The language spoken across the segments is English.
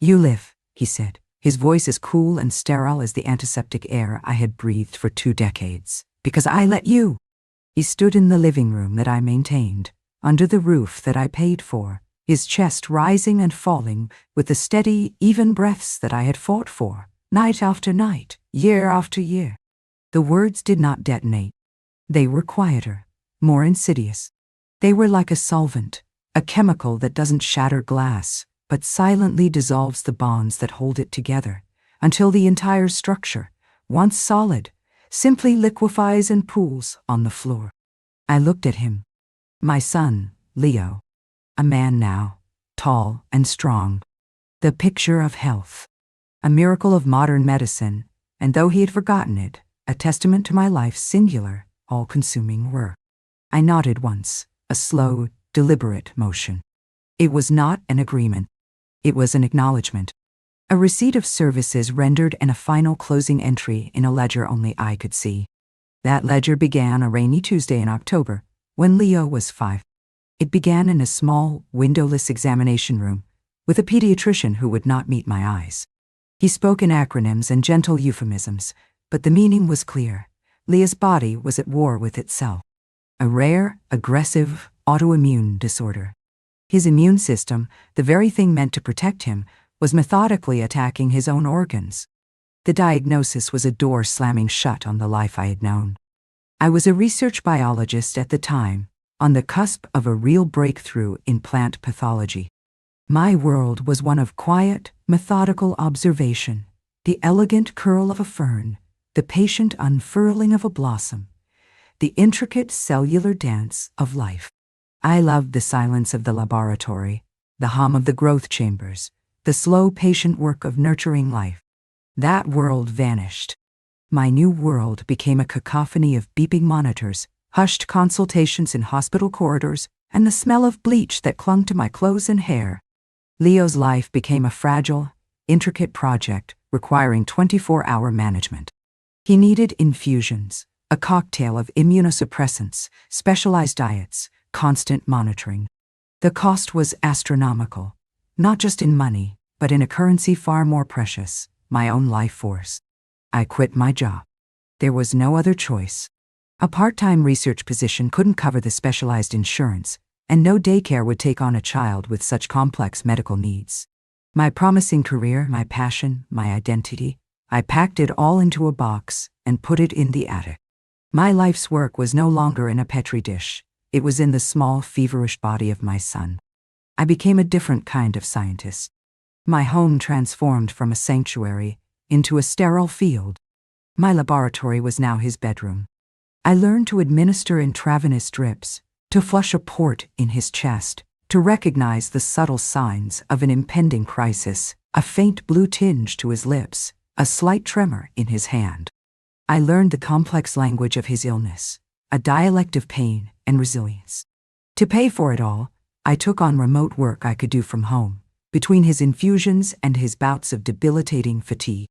"You live," he said, his voice as cool and sterile as the antiseptic air I had breathed for 2 decades. "Because I let you." He stood in the living room that I maintained, under the roof that I paid for, his chest rising and falling with the steady, even breaths that I had fought for, night after night, year after year. The words did not detonate. They were quieter, more insidious. They were like a solvent, a chemical that doesn't shatter glass, but silently dissolves the bonds that hold it together, until the entire structure, once solid, simply liquefies and pools on the floor. I looked at him. My son, Leo. A man now, tall and strong. The picture of health. A miracle of modern medicine, and though he had forgotten it, a testament to my life's singular, all-consuming work. I nodded once, a slow, deliberate motion. It was not an agreement. It was an acknowledgement. A receipt of services rendered and a final closing entry in a ledger only I could see. That ledger began a rainy Tuesday in October, when Leo was 5. It began in a small, windowless examination room, with a pediatrician who would not meet my eyes. He spoke in acronyms and gentle euphemisms, but the meaning was clear. Leo's body was at war with itself. A rare, aggressive, autoimmune disorder. His immune system, the very thing meant to protect him, was methodically attacking his own organs. The diagnosis was a door slamming shut on the life I had known. I was a research biologist at the time, on the cusp of a real breakthrough in plant pathology. My world was one of quiet, methodical observation, the elegant curl of a fern, the patient unfurling of a blossom, the intricate cellular dance of life. I loved the silence of the laboratory, the hum of the growth chambers, the slow, patient work of nurturing life. That world vanished. My new world became a cacophony of beeping monitors, hushed consultations in hospital corridors, and the smell of bleach that clung to my clothes and hair. Leo's life became a fragile, intricate project requiring 24-hour management. He needed infusions, a cocktail of immunosuppressants, specialized diets, constant monitoring. The cost was astronomical, not just in money, but in a currency far more precious, my own life force. I quit my job. There was no other choice. A part-time research position couldn't cover the specialized insurance, and no daycare would take on a child with such complex medical needs. My promising career, my passion, my identity, I packed it all into a box and put it in the attic. My life's work was no longer in a petri dish. It was in the small, feverish body of my son. I became a different kind of scientist. My home transformed from a sanctuary into a sterile field. My laboratory was now his bedroom. I learned to administer intravenous drips, to flush a port in his chest, to recognize the subtle signs of an impending crisis, a faint blue tinge to his lips, a slight tremor in his hand. I learned the complex language of his illness, a dialect of pain and resilience. To pay for it all, I took on remote work I could do from home, between his infusions and his bouts of debilitating fatigue.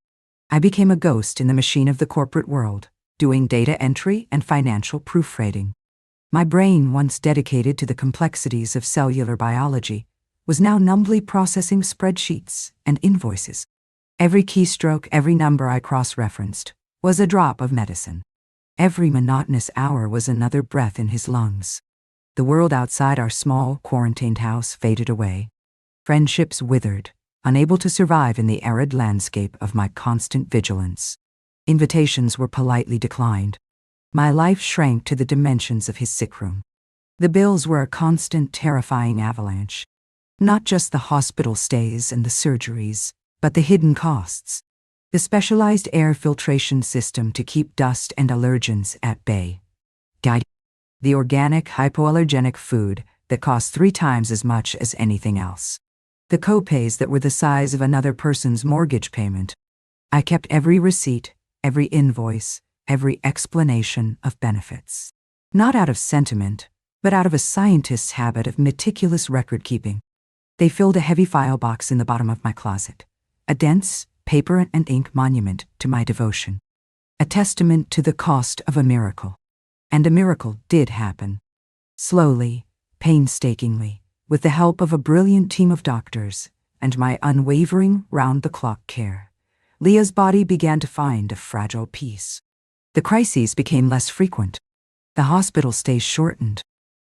I became a ghost in the machine of the corporate world, doing data entry and financial proofreading. My brain, once dedicated to the complexities of cellular biology, was now numbly processing spreadsheets and invoices. Every keystroke, every number I cross-referenced, was a drop of medicine. Every monotonous hour was another breath in his lungs. The world outside our small, quarantined house faded away. Friendships withered, unable to survive in the arid landscape of my constant vigilance. Invitations were politely declined. My life shrank to the dimensions of his sick room. The bills were a constant, terrifying avalanche. Not just the hospital stays and the surgeries, but the hidden costs. The specialized air filtration system to keep dust and allergens at bay. The organic, hypoallergenic food that cost 3 times as much as anything else. The copays that were the size of another person's mortgage payment. I kept every receipt, every invoice, every explanation of benefits. Not out of sentiment, but out of a scientist's habit of meticulous record-keeping. They filled a heavy file box in the bottom of my closet, a dense, paper and ink monument to my devotion. A testament to the cost of a miracle. And a miracle did happen. Slowly, painstakingly, with the help of a brilliant team of doctors, and my unwavering, round-the-clock care, Leah's body began to find a fragile peace. The crises became less frequent. The hospital stays shortened.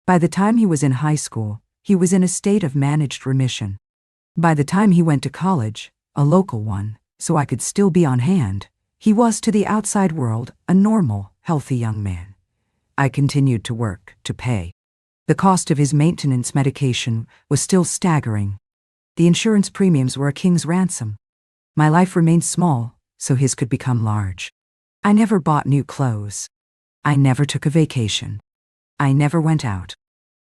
By the time he was in high school, he was in a state of managed remission. By the time he went to college, a local one, so I could still be on hand, he was to the outside world a normal, healthy young man. I continued to work, to pay. The cost of his maintenance medication was still staggering. The insurance premiums were a king's ransom. My life remained small, so his could become large. I never bought new clothes. I never took a vacation. I never went out.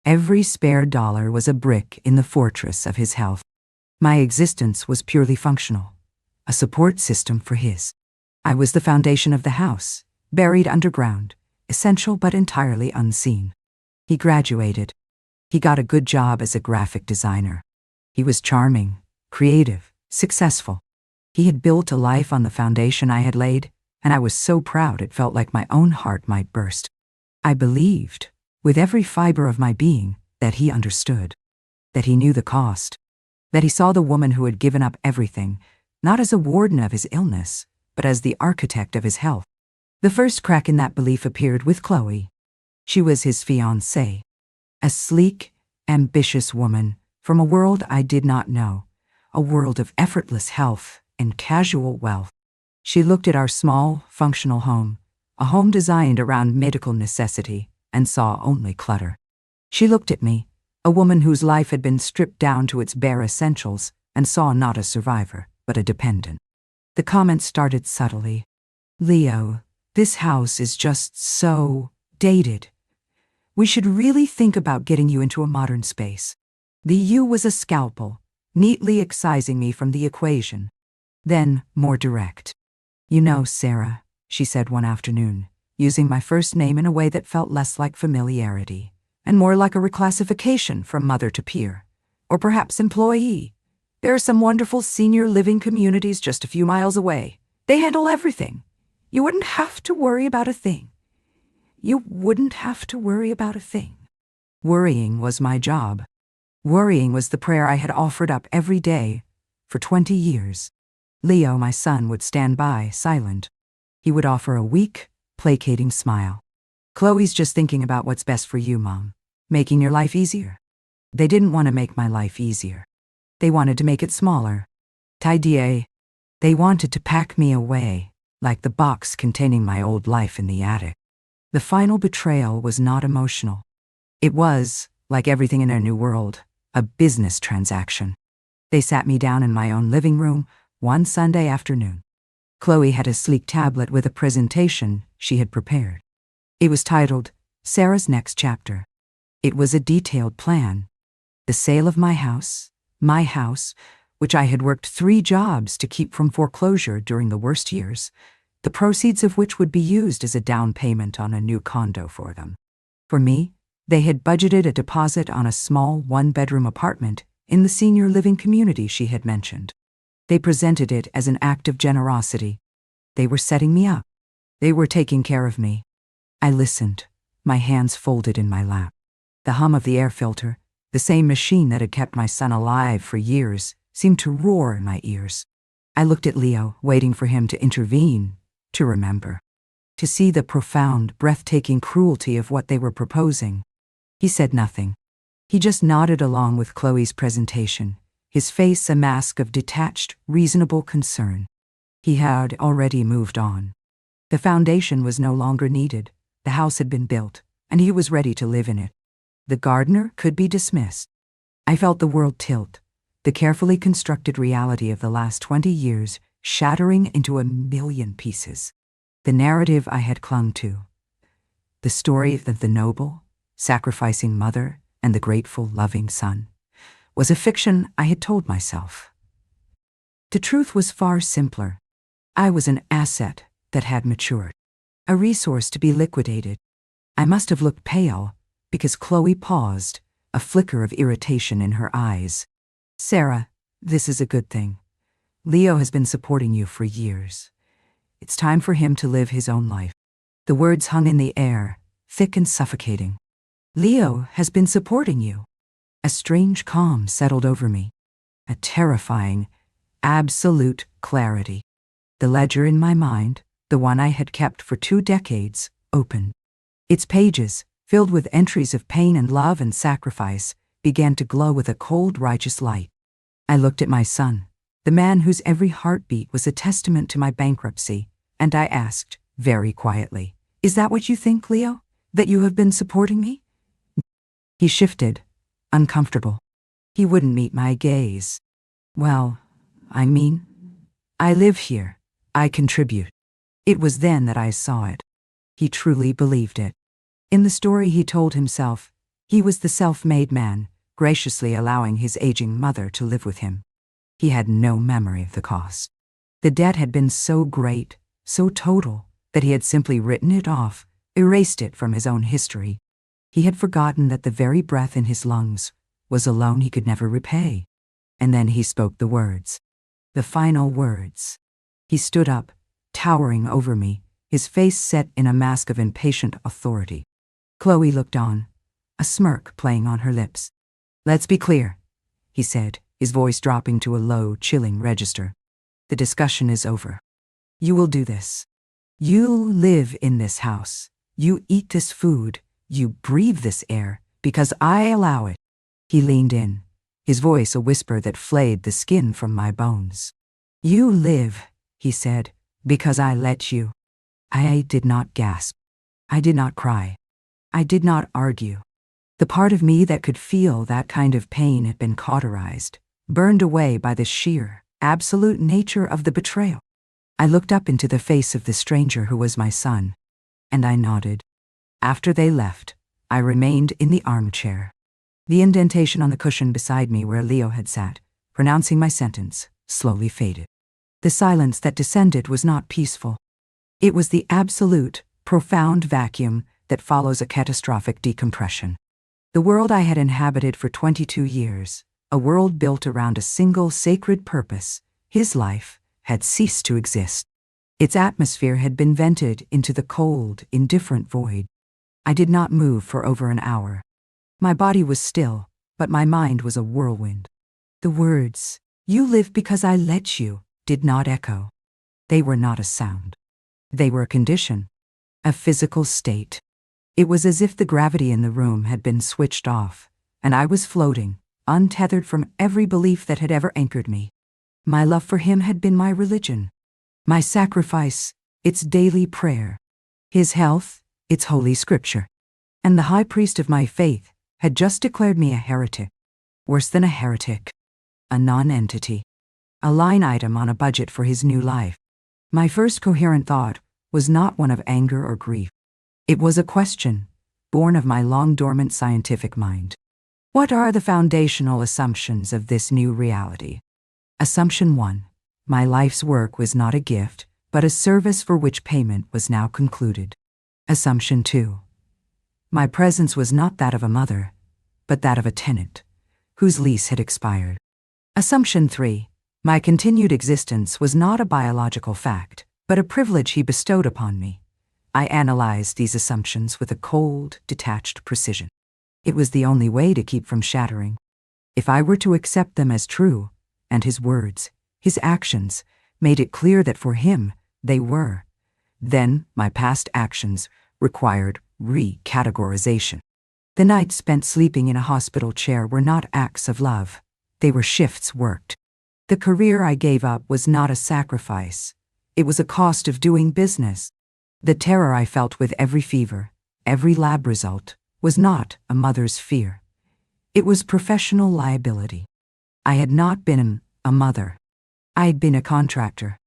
Every spare dollar was a brick in the fortress of his health. My existence was purely functional, a support system for his. I was the foundation of the house, buried underground, essential but entirely unseen. He graduated. He got a good job as a graphic designer. He was charming, creative, successful. He had built a life on the foundation I had laid, and I was so proud it felt like my own heart might burst. I believed, with every fiber of my being, that he understood, that he knew the cost, that he saw the woman who had given up everything, not as a warden of his illness, but as the architect of his health. The first crack in that belief appeared with Chloe. She was his fiancée, a sleek, ambitious woman from a world I did not know, a world of effortless health and casual wealth. She looked at our small, functional home, a home designed around medical necessity, and saw only clutter. She looked at me, a woman whose life had been stripped down to its bare essentials, and saw not a survivor, but a dependent. The comments started subtly. "Leo, this house is just so dated. We should really think about getting you into a modern space." The "you" was a scalpel, neatly excising me from the equation. Then, more direct. "You know, Sarah," she said one afternoon, using my first name in a way that felt less like familiarity, and more like a reclassification from mother to peer, or perhaps employee. "There are some wonderful senior living communities just a few miles away. They handle everything. You wouldn't have to worry about a thing. You wouldn't have to worry about a thing." Worrying was my job. Worrying was the prayer I had offered up every day for 20 years. Leo, my son, would stand by, silent. He would offer a weak, placating smile. "Chloe's just thinking about what's best for you, Mom. Making your life easier." They didn't want to make my life easier. They wanted to make it smaller. Tidier. They wanted to pack me away, like the box containing my old life in the attic. The final betrayal was not emotional. It was, like everything in their new world, a business transaction. They sat me down in my own living room one Sunday afternoon. Chloe had a sleek tablet with a presentation she had prepared. It was titled, "Sarah's Next Chapter." It was a detailed plan. The sale of my house, which I had worked 3 jobs to keep from foreclosure during the worst years, the proceeds of which would be used as a down payment on a new condo for them. For me, they had budgeted a deposit on a small 1-bedroom apartment in the senior living community she had mentioned. They presented it as an act of generosity. They were setting me up. They were taking care of me. I listened, my hands folded in my lap. The hum of the air filter, the same machine that had kept my son alive for years, seemed to roar in my ears. I looked at Leo, waiting for him to intervene, to remember, to see the profound, breathtaking cruelty of what they were proposing. He said nothing. He just nodded along with Chloe's presentation, his face a mask of detached, reasonable concern. He had already moved on. The foundation was no longer needed. The house had been built, and he was ready to live in it. The gardener could be dismissed. I felt the world tilt, the carefully constructed reality of the last 20 years shattering into a million pieces. The narrative I had clung to, the story of the noble, sacrificing mother and the grateful, loving son, was a fiction I had told myself. The truth was far simpler. I was an asset that had matured, a resource to be liquidated. I must have looked pale because Chloe paused, a flicker of irritation in her eyes. "Sarah, this is a good thing. Leo has been supporting you for years. It's time for him to live his own life." The words hung in the air, thick and suffocating. "Leo has been supporting you." A strange calm settled over me. a terrifying, absolute clarity. The ledger in my mind, the one I had kept for 2 decades, opened. Its pages, filled with entries of pain and love and sacrifice, began to glow with a cold, righteous light. I looked at my son, the man whose every heartbeat was a testament to my bankruptcy, and I asked, very quietly, "Is that what you think, Leo? That you have been supporting me?" He shifted, uncomfortable. He wouldn't meet my gaze. "Well, I mean, I live here. I contribute." It was then that I saw it. He truly believed it. In the story he told himself, he was the self-made man, graciously allowing his aging mother to live with him. He had no memory of the cost. The debt had been so great, so total, that he had simply written it off, erased it from his own history. He had forgotten that the very breath in his lungs was a loan he could never repay. And then he spoke the words. The final words. He stood up, towering over me, his face set in a mask of impatient authority. Chloe looked on, a smirk playing on her lips. "Let's be clear," he said, his voice dropping to a low, chilling register. "The discussion is over. You will do this. You live in this house. You eat this food. You breathe this air, because I allow it." He leaned in, his voice a whisper that flayed the skin from my bones. "You live," he said, "because I let you." I did not gasp. I did not cry. I did not argue. The part of me that could feel that kind of pain had been cauterized, burned away by the sheer, absolute nature of the betrayal. I looked up into the face of the stranger who was my son, and I nodded. After they left, I remained in the armchair. The indentation on the cushion beside me where Leo had sat, pronouncing my sentence, slowly faded. The silence that descended was not peaceful. It was the absolute, profound vacuum that follows a catastrophic decompression. The world I had inhabited for 22 years, a world built around a single sacred purpose, his life, had ceased to exist. Its atmosphere had been vented into the cold, indifferent void. I did not move for over an hour. My body was still, but my mind was a whirlwind. The words, "You live because I let you," did not echo. They were not a sound. They were a condition, a physical state. It was as if the gravity in the room had been switched off, and I was floating, untethered from every belief that had ever anchored me. My love for him had been my religion, my sacrifice, its daily prayer, his health, its holy scripture. And the high priest of my faith had just declared me a heretic. Worse than a heretic, a non-entity, a line item on a budget for his new life. My first coherent thought was not one of anger or grief. It was a question, born of my long-dormant scientific mind. What are the foundational assumptions of this new reality? Assumption 1. My life's work was not a gift, but a service for which payment was now concluded. Assumption 2. My presence was not that of a mother, but that of a tenant, whose lease had expired. Assumption 3. My continued existence was not a biological fact, but a privilege he bestowed upon me. I analyzed these assumptions with a cold, detached precision. It was the only way to keep from shattering. If I were to accept them as true, and his words, his actions, made it clear that for him, they were, then my past actions required recategorization. The nights spent sleeping in a hospital chair were not acts of love. They were shifts worked. The career I gave up was not a sacrifice. It was a cost of doing business. The terror I felt with every fever, every lab result, was not a mother's fear. It was professional liability. I had not been a mother. I had been a contractor,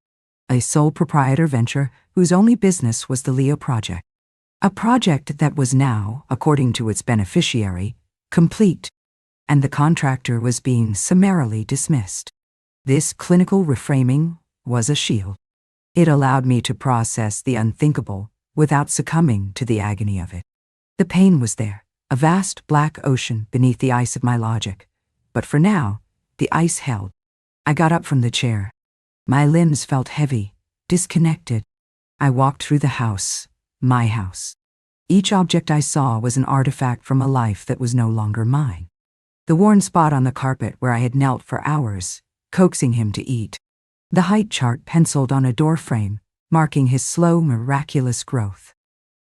a sole proprietor venture whose only business was the Leo project. A project that was now, according to its beneficiary, complete, and the contractor was being summarily dismissed. This clinical reframing was a shield. It allowed me to process the unthinkable without succumbing to the agony of it. The pain was there, a vast black ocean beneath the ice of my logic. But for now, the ice held. I got up from the chair. My limbs felt heavy, disconnected. I walked through the house, my house. Each object I saw was an artifact from a life that was no longer mine. The worn spot on the carpet where I had knelt for hours, coaxing him to eat. The height chart penciled on a door frame, marking his slow, miraculous growth.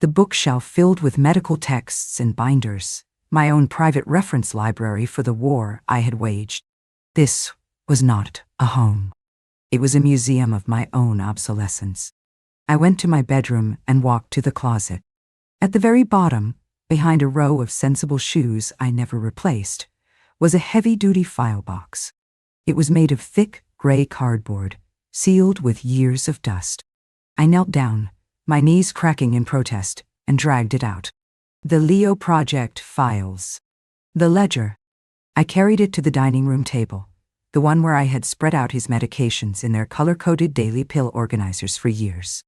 The bookshelf filled with medical texts and binders, my own private reference library for the war I had waged. This was not a home. It was a museum of my own obsolescence. I went to my bedroom and walked to the closet. At the very bottom, behind a row of sensible shoes I never replaced, was a heavy-duty file box. It was made of thick, gray cardboard, sealed with years of dust. I knelt down, my knees cracking in protest, and dragged it out. The Leo Project files. The ledger. I carried it to the dining room table, the one where I had spread out his medications in their color-coded daily pill organizers for years.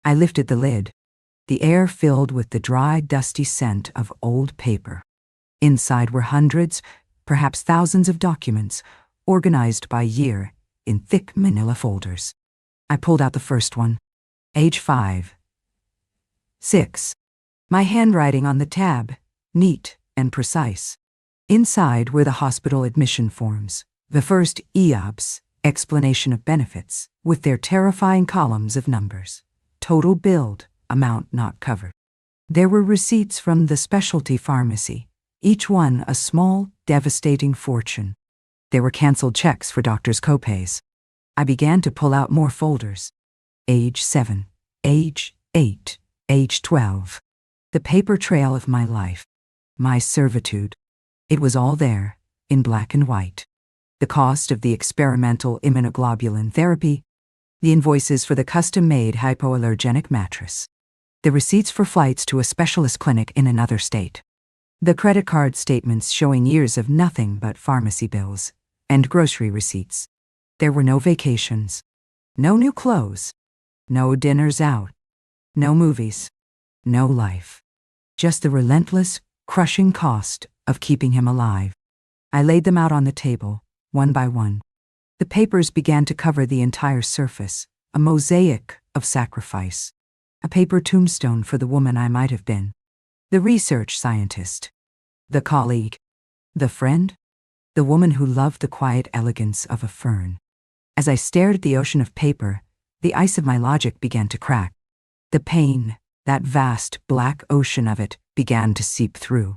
I lifted the lid. The air filled with the dry, dusty scent of old paper. Inside were hundreds, perhaps thousands of documents, organized by year in thick manila folders. I pulled out the first one. Age 5. 6. My handwriting on the tab, neat and precise. Inside were the hospital admission forms, the first EOBS, explanation of benefits, with their terrifying columns of numbers. Total billed, amount not covered. There were receipts from the specialty pharmacy, each one a small, devastating fortune. There were canceled checks for doctors' copays. I began to pull out more folders. Age 7, age 8, age 12. The paper trail of my life. My servitude. It was all there, in black and white. The cost of the experimental immunoglobulin therapy, the invoices for the custom-made hypoallergenic mattress, the receipts for flights to a specialist clinic in another state, the credit card statements showing years of nothing but pharmacy bills, and grocery receipts. There were no vacations, no new clothes, no dinners out, no movies, no life. Just the relentless, crushing cost of keeping him alive. I laid them out on the table, one by one. The papers began to cover the entire surface, a mosaic of sacrifice. A paper tombstone for the woman I might have been. The research scientist. The colleague. The friend. The woman who loved the quiet elegance of a fern. As I stared at the ocean of paper, the ice of my logic began to crack. The pain, that vast black ocean of it, began to seep through.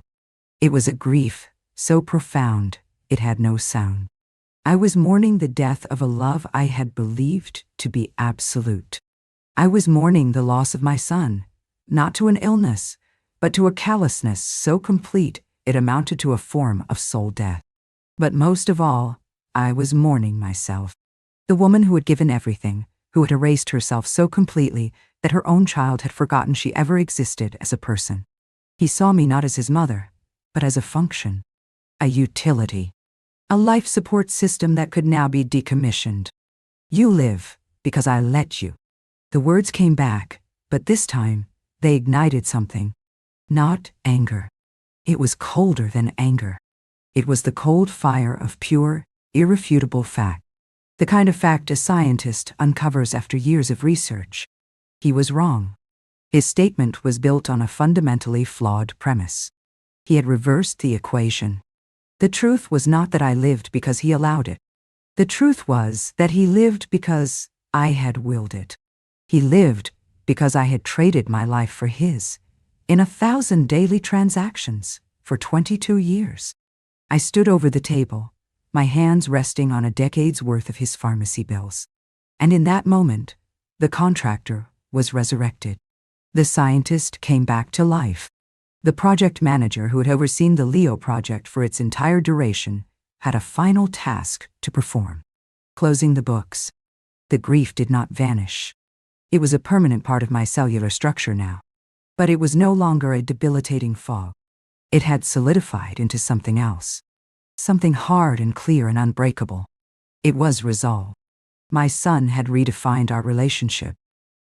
It was a grief so profound it had no sound. I was mourning the death of a love I had believed to be absolute. I was mourning the loss of my son, not to an illness, but to a callousness so complete it amounted to a form of soul death. But most of all, I was mourning myself. The woman who had given everything, who had erased herself so completely that her own child had forgotten she ever existed as a person. He saw me not as his mother, but as a function, a utility, a life support system that could now be decommissioned. You live because I let you. The words came back, but this time they ignited something. Not anger. It was colder than anger. It was the cold fire of pure, irrefutable fact. The kind of fact a scientist uncovers after years of research. He was wrong. His statement was built on a fundamentally flawed premise. He had reversed the equation. The truth was not that I lived because he allowed it. The truth was that he lived because I had willed it. He lived because I had traded my life for his, in 1,000 daily transactions, for 22 years. I stood over the table, my hands resting on a decade's worth of his pharmacy bills. And in that moment, the contractor was resurrected. The scientist came back to life. The project manager who had overseen the Leo project for its entire duration had a final task to perform. Closing the books. The grief did not vanish. It was a permanent part of my cellular structure now. But it was no longer a debilitating fog. It had solidified into something else. Something hard and clear and unbreakable. It was resolve. My son had redefined our relationship.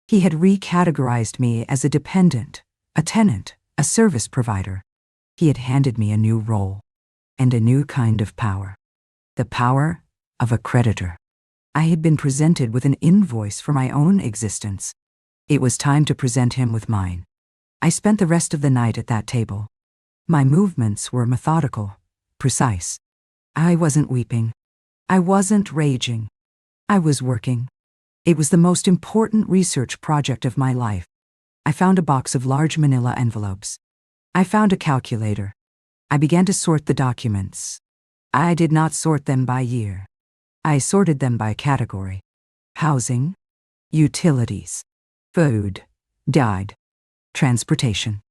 He had recategorized me as a dependent, a tenant, a service provider. He had handed me a new role and a new kind of power. The power of a creditor. I had been presented with an invoice for my own existence. It was time to present him with mine. I spent the rest of the night at that table. My movements were methodical, precise. I wasn't weeping. I wasn't raging. I was working. It was the most important research project of my life. I found a box of large manila envelopes. I found a calculator. I began to sort the documents. I did not sort them by year. I sorted them by category. Housing, utilities, food, died, transportation,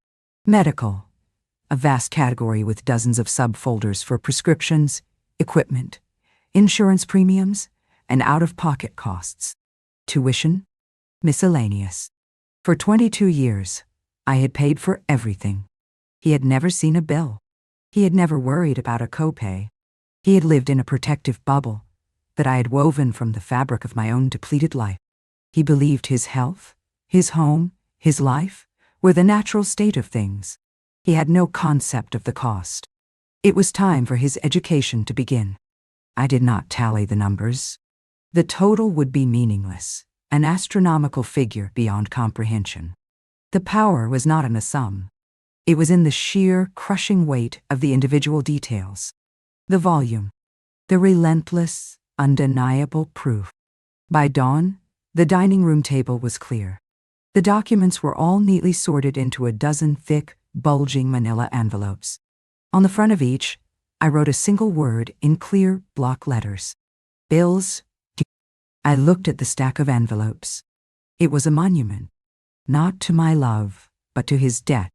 medical, a vast category with dozens of subfolders for prescriptions, equipment, insurance premiums, and out-of-pocket costs, tuition, miscellaneous. For 22 years, I had paid for everything. He had never seen a bill. He had never worried about a copay. He had lived in a protective bubble that I had woven from the fabric of my own depleted life. He believed his health, his home, his life were the natural state of things. He had no concept of the cost. It was time for his education to begin. I did not tally the numbers. The total would be meaningless, an astronomical figure beyond comprehension. The power was not in the sum. It was in the sheer, crushing weight of the individual details. The volume. The relentless, undeniable proof. By dawn, the dining room table was clear. The documents were all neatly sorted into a dozen thick, bulging manila envelopes. On the front of each, I wrote a single word in clear block letters. Bills. I looked at the stack of envelopes. It was a monument, not to my love, but to his debt.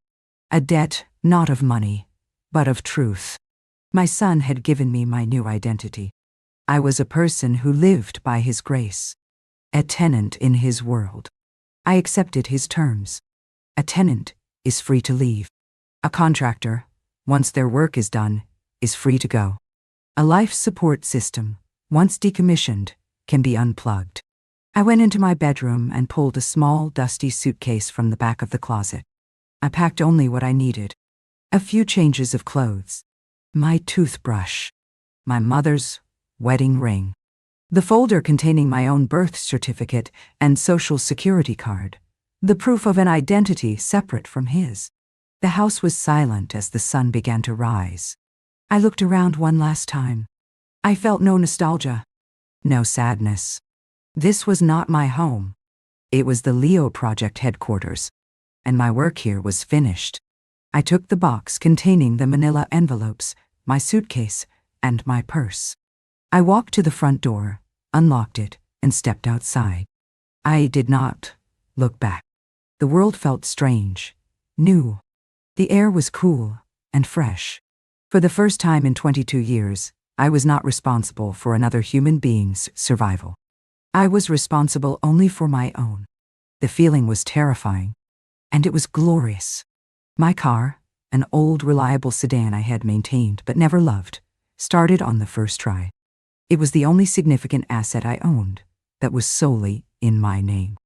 A debt not of money, but of truth. My son had given me my new identity. I was a person who lived by his grace, a tenant in his world. I accepted his terms. A tenant is free to leave. A contractor, once their work is done, is free to go. A life support system, once decommissioned, can be unplugged. I went into my bedroom and pulled a small, dusty suitcase from the back of the closet. I packed only what I needed. A few changes of clothes. My toothbrush. My mother's wedding ring. The folder containing my own birth certificate and social security card. The proof of an identity separate from his. The house was silent as the sun began to rise. I looked around one last time. I felt no nostalgia, no sadness. This was not my home. It was the Leo Project headquarters, and my work here was finished. I took the box containing the manila envelopes, my suitcase, and my purse. I walked to the front door, unlocked it, and stepped outside. I did not look back. The world felt strange, new. The air was cool and fresh. For the first time in 22 years, I was not responsible for another human being's survival. I was responsible only for my own. The feeling was terrifying, and it was glorious. My car, an old reliable sedan I had maintained but never loved, started on the first try. It was the only significant asset I owned that was solely in my name.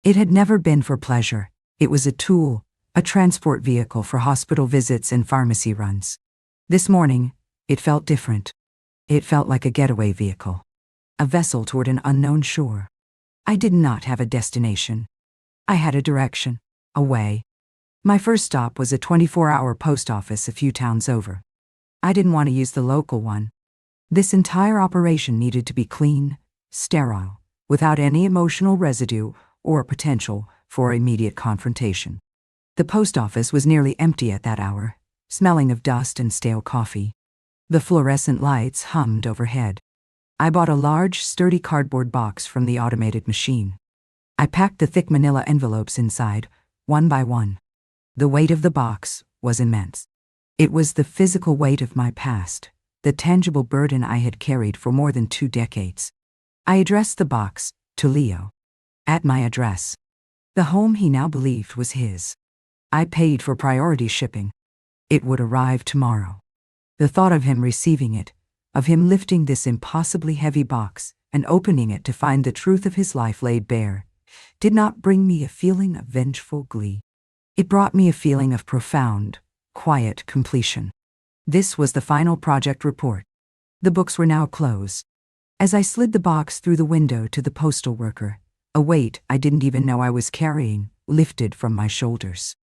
It had never been for pleasure. It was a tool, a transport vehicle for hospital visits and pharmacy runs. This morning, it felt different. It felt like a getaway vehicle, a vessel toward an unknown shore. I did not have a destination. I had a direction, a way. My first stop was a 24-hour post office a few towns over. I didn't want to use the local one. This entire operation needed to be clean, sterile, without any emotional residue or potential for immediate confrontation. The post office was nearly empty at that hour, smelling of dust and stale coffee. The fluorescent lights hummed overhead. I bought a large, sturdy cardboard box from the automated machine. I packed the thick manila envelopes inside, one by one. The weight of the box was immense. It was the physical weight of my past, the tangible burden I had carried for more than 2 decades. I addressed the box to Leo. At my address. The home he now believed was his. I paid for priority shipping. It would arrive tomorrow. The thought of him receiving it, of him lifting this impossibly heavy box and opening it to find the truth of his life laid bare, did not bring me a feeling of vengeful glee. It brought me a feeling of profound, quiet completion. This was the final project report. The books were now closed. As I slid the box through the window to the postal worker, a weight I didn't even know I was carrying lifted from my shoulders.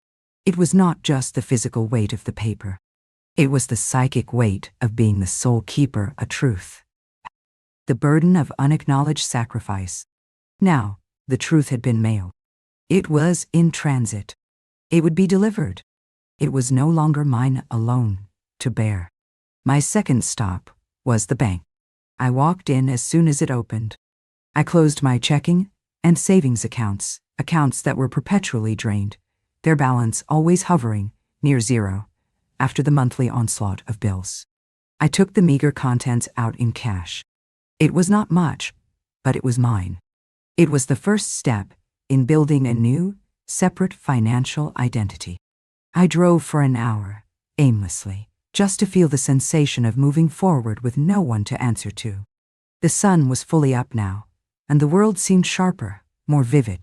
It was not just the physical weight of the paper. It was the psychic weight of being the sole keeper a truth. The burden of unacknowledged sacrifice. Now, the truth had been mailed. It was in transit. It would be delivered. It was no longer mine alone to bear. My second stop was the bank. I walked in as soon as it opened. I closed my checking and savings accounts that were perpetually drained, their balance always hovering near zero after the monthly onslaught of bills. I took the meager contents out in cash. It was not much, but it was mine. It was the first step in building a new, separate financial identity. I drove for an hour, aimlessly, just to feel the sensation of moving forward with no one to answer to. The sun was fully up now, and the world seemed sharper, more vivid.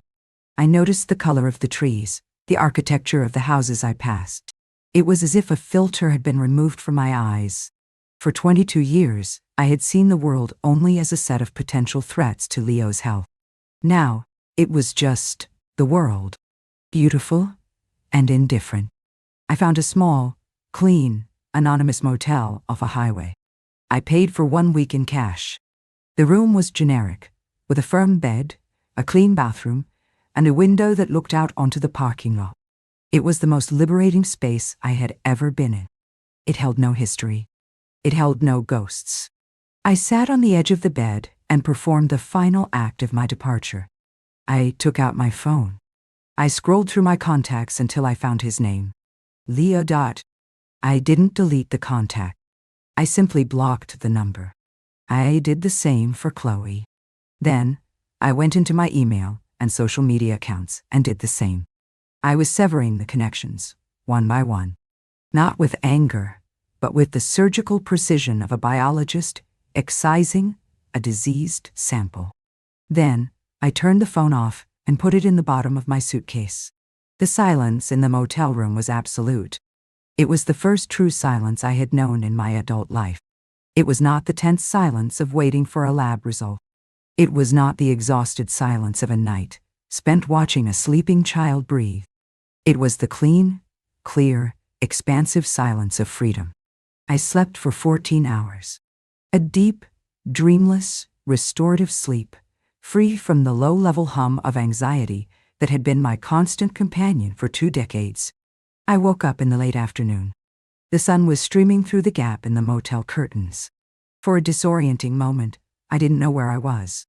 I noticed the color of the trees, the architecture of the houses I passed. It was as if a filter had been removed from my eyes. For 22 years, I had seen the world only as a set of potential threats to Leo's health. Now, it was just the world. Beautiful and indifferent. I found a small, clean, anonymous motel off a highway. I paid for 1 week in cash. The room was generic, with a firm bed, a clean bathroom, and a window that looked out onto the parking lot. It was the most liberating space I had ever been in. It held no history. It held no ghosts. I sat on the edge of the bed and performed the final act of my departure. I took out my phone. I scrolled through my contacts until I found his name. Leo. I didn't delete the contact. I simply blocked the number. I did the same for Chloe. Then, I went into my email and social media accounts and did the same. I was severing the connections, one by one. Not with anger, but with the surgical precision of a biologist excising a diseased sample. Then, I turned the phone off and put it in the bottom of my suitcase. The silence in the motel room was absolute. It was the first true silence I had known in my adult life. It was not the tense silence of waiting for a lab result. It was not the exhausted silence of a night spent watching a sleeping child breathe. It was the clean, clear, expansive silence of freedom. I slept for 14 hours. A deep, dreamless, restorative sleep, free from the low-level hum of anxiety that had been my constant companion for 2 decades. I woke up in the late afternoon. The sun was streaming through the gap in the motel curtains. For a disorienting moment, I didn't know where I was.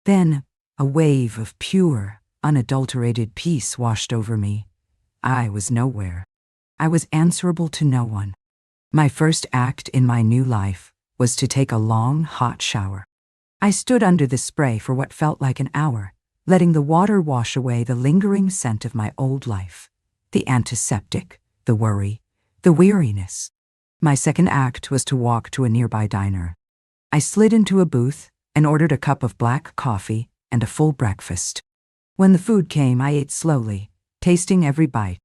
Then, a wave of pure, unadulterated peace washed over me. I was nowhere. I was answerable to no one. My first act in my new life was to take a long, hot shower. I stood under the spray for what felt like an hour, letting the water wash away the lingering scent of my old life, the antiseptic, the worry, the weariness. My second act was to walk to a nearby diner. I slid into a booth and ordered a cup of black coffee and a full breakfast. When the food came, I ate slowly, tasting every bite.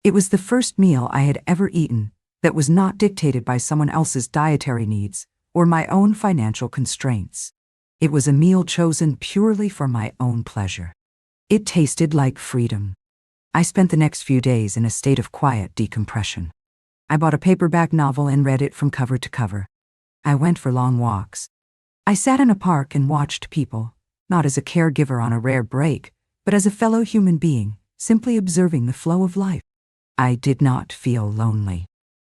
It was the first meal I had ever eaten that was not dictated by someone else's dietary needs or my own financial constraints. It was a meal chosen purely for my own pleasure. It tasted like freedom. I spent the next few days in a state of quiet decompression. I bought a paperback novel and read it from cover to cover. I went for long walks. I sat in a park and watched people, not as a caregiver on a rare break, but as a fellow human being, simply observing the flow of life. I did not feel lonely.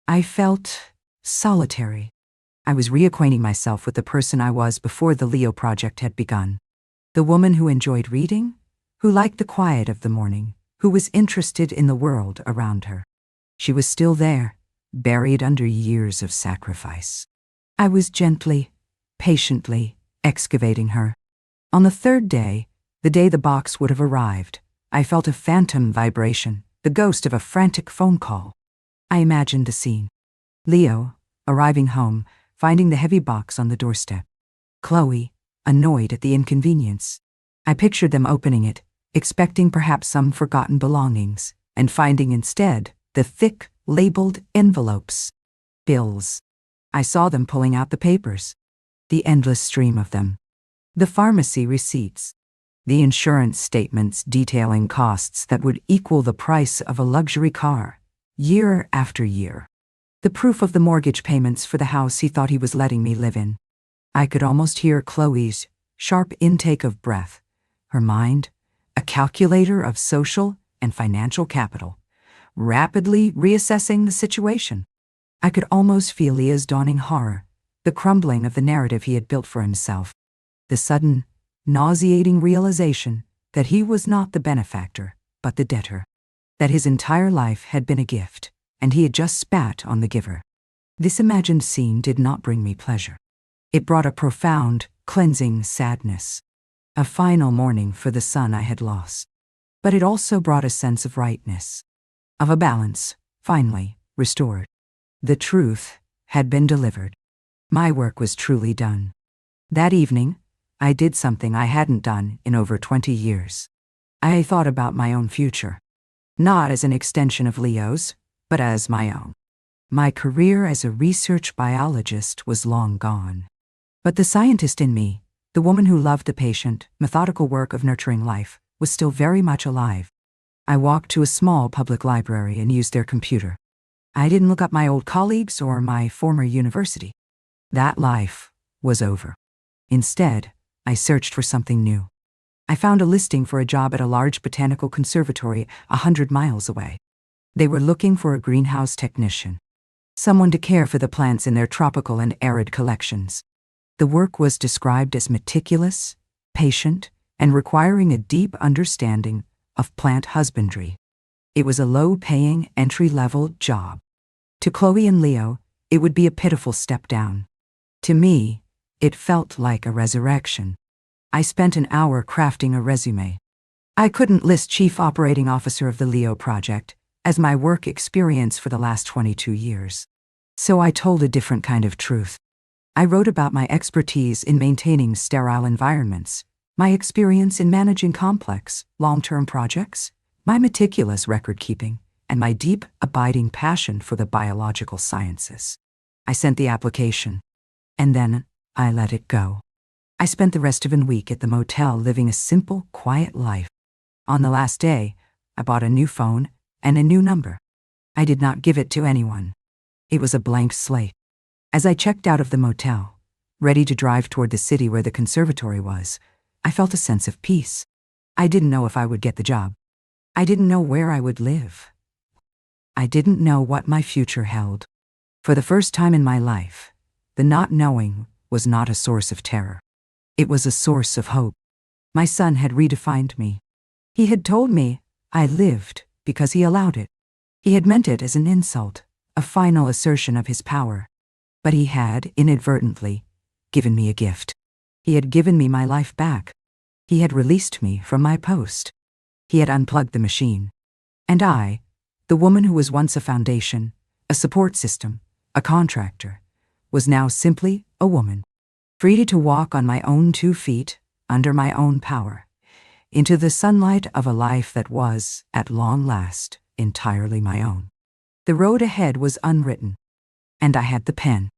I felt solitary. I was reacquainting myself with the person I was before the Leo project had begun. The woman who enjoyed reading, who liked the quiet of the morning, who was interested in the world around her. She was still there, buried under years of sacrifice. I was gently, patiently excavating her. On the third day, the day the box would have arrived, I felt a phantom vibration, the ghost of a frantic phone call. I imagined the scene. Leo, arriving home, finding the heavy box on the doorstep. Chloe, annoyed at the inconvenience. I pictured them opening it, expecting perhaps some forgotten belongings, and finding instead the thick, labeled envelopes. Bills. I saw them pulling out the papers. The endless stream of them. The pharmacy receipts. The insurance statements detailing costs that would equal the price of a luxury car, year after year. The proof of the mortgage payments for the house he thought he was letting me live in. I could almost hear Chloe's sharp intake of breath, her mind, a calculator of social and financial capital, rapidly reassessing the situation. I could almost feel Leah's dawning horror, the crumbling of the narrative he had built for himself, the sudden, nauseating realization that he was not the benefactor, but the debtor, that his entire life had been a gift, and he had just spat on the giver. This imagined scene did not bring me pleasure. It brought a profound, cleansing sadness, a final mourning for the son I had lost. But it also brought a sense of rightness, of a balance, finally, restored. The truth had been delivered. My work was truly done. That evening, I did something I hadn't done in over 20 years. I thought about my own future, not as an extension of Leo's, but as my own. My career as a research biologist was long gone. But the scientist in me, the woman who loved the patient, methodical work of nurturing life, was still very much alive. I walked to a small public library and used their computer. I didn't look up my old colleagues or my former university. That life was over. Instead, I searched for something new. I found a listing for a job at a large botanical conservatory 100 miles away. They were looking for a greenhouse technician, someone to care for the plants in their tropical and arid collections. The work was described as meticulous, patient, and requiring a deep understanding of plant husbandry. It was a low-paying, entry-level job. To Chloe and Leo, it would be a pitiful step down. To me, it felt like a resurrection. I spent an hour crafting a resume. I couldn't list Chief Operating Officer of the Leo Project as my work experience for the last 22 years. So I told a different kind of truth. I wrote about my expertise in maintaining sterile environments, my experience in managing complex, long-term projects, my meticulous record-keeping, and my deep, abiding passion for the biological sciences. I sent the application, and then I let it go. I spent the rest of a week at the motel living a simple, quiet life. On the last day, I bought a new phone and a new number. I did not give it to anyone. It was a blank slate. As I checked out of the motel, ready to drive toward the city where the conservatory was, I felt a sense of peace. I didn't know if I would get the job. I didn't know where I would live. I didn't know what my future held. For the first time in my life, the not knowing was not a source of terror. It was a source of hope. My son had redefined me. He had told me I lived because he allowed it. He had meant it as an insult, a final assertion of his power. But he had, inadvertently, given me a gift. He had given me my life back. He had released me from my post. He had unplugged the machine. And I, the woman who was once a foundation, a support system, a contractor, was now simply a woman, free to walk on my own 2 feet, under my own power, into the sunlight of a life that was, at long last, entirely my own. The road ahead was unwritten, and I had the pen.